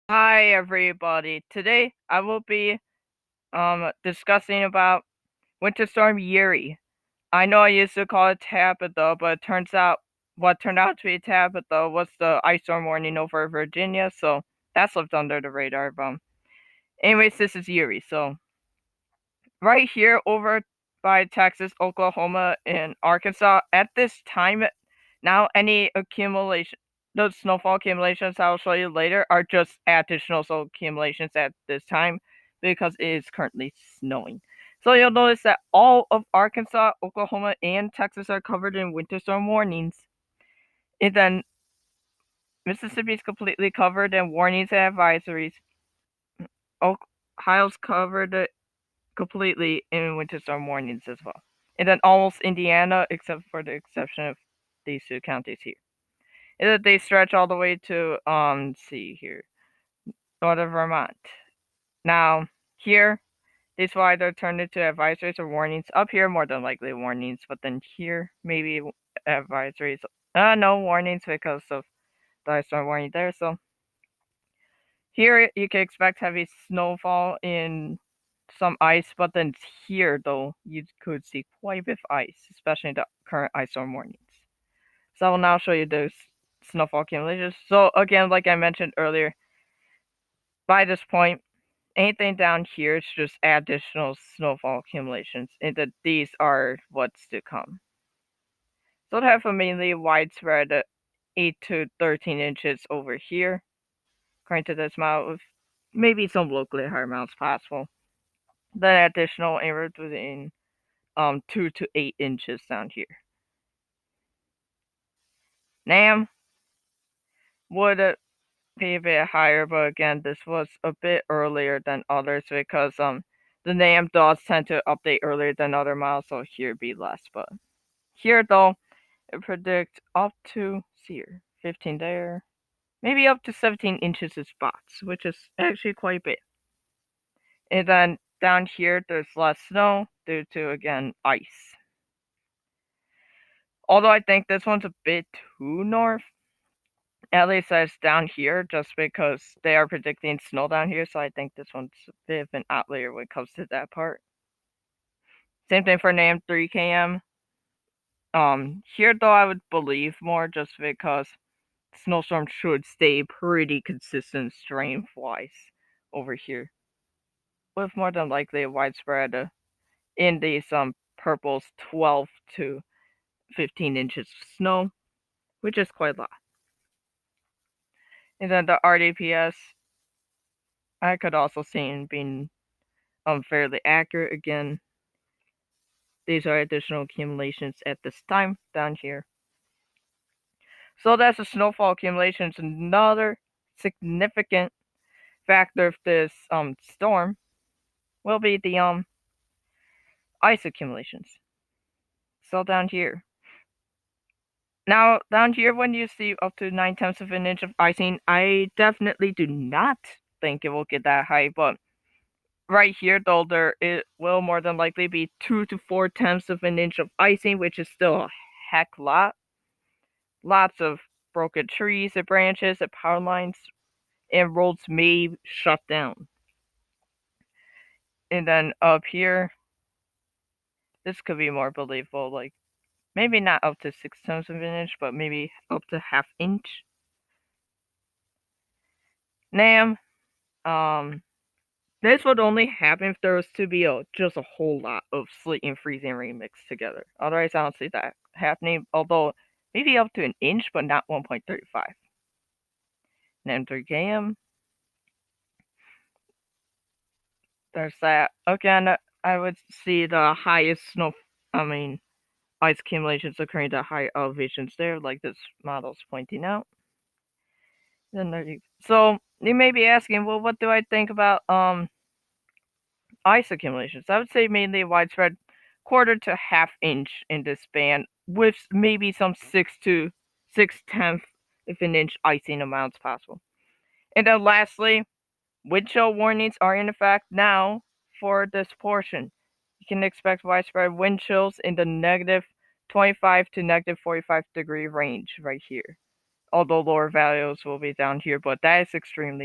Hi everybody. Today I will be discussing about Winter Storm Yuri. I know I used to call it Tabitha, but it turns out what turned out to be Tabitha was the ice storm warning over Virginia, so that slipped under the radar. Anyways, this is Yuri. So right here over by Texas, Oklahoma, and Arkansas at this time now any accumulation those snowfall accumulations I'll show you later are just additional accumulations at this time because it is currently snowing. So you'll notice that all of Arkansas, Oklahoma, and Texas are covered in winter storm warnings. And then Mississippi is completely covered in warnings and advisories. Ohio's covered completely in winter storm warnings as well. And then almost Indiana, except for the exception of these two counties here. And then they stretch all the way to let's see here, northern Vermont. Now here, this is why they're turned into advisories or warnings. Up here, more than likely warnings, but then here maybe advisories. No warnings because of the ice storm warning there. So here you can expect heavy snowfall in some ice, but then here though you could see quite a bit of ice, especially in the current ice storm warnings. So I will now show you those snowfall accumulations. So again, like I mentioned earlier, by this point, anything down here is just additional snowfall accumulations, and that these are what's to come. So they have a mainly widespread 8 to 13 inches over here, according to this model, with maybe some locally higher amounts possible. Then additional areas within 2 to 8 inches down here. NAM would be a bit higher, but again, this was a bit earlier than others because the NAM does tend to update earlier than other models, so here be less. But here though, it predicts up to 15 there, maybe up to 17 inches of spots, which is actually quite a bit. And then down here, there's less snow due to, again, ice. Although I think this one's a bit too north, at least as down here, just because they are predicting snow down here, so I think this one's a bit of an outlier when it comes to that part. Same thing for NAM 3KM. Here though I would believe more just because snowstorm should stay pretty consistent strength-wise over here, with more than likely a widespread in these purples 12 to 15 inches of snow, which is quite a lot. And then the RDPS, I could also see being fairly accurate. Again, these are additional accumulations at this time down here. So that's the snowfall accumulations. Another significant factor of this storm will be the ice accumulations. So down here. Now, down here, when you see up to 9/10 of an inch of icing, I definitely do not think it will get that high, but right here, though, it will more than likely be 2 to 4/10 of an inch of icing, which is still a heck lot. Lots of broken trees and branches and power lines, and roads may shut down. And then up here, this could be more believable, like maybe not up to 6/10 of an inch, but maybe up to ½ inch. NAM, this would only happen if there was to be just a whole lot of sleet and freezing rain mixed together. Otherwise, I don't see that happening, although maybe up to an inch, but not 1.35. NAM 3KM. There's that. Again, I would see the highest ice accumulations occurring at high elevations there, like this model's pointing out. Then so you may be asking, well, what do I think about ice accumulations? I would say mainly widespread 1/4 to ½ inch in this band, with maybe some 6 to 6/10 of an inch icing amounts possible. And then lastly, wind chill warnings are in effect now for this portion. You can expect widespread wind chills in the -25 to -45 degree range right here. Although lower values will be down here, but that is extremely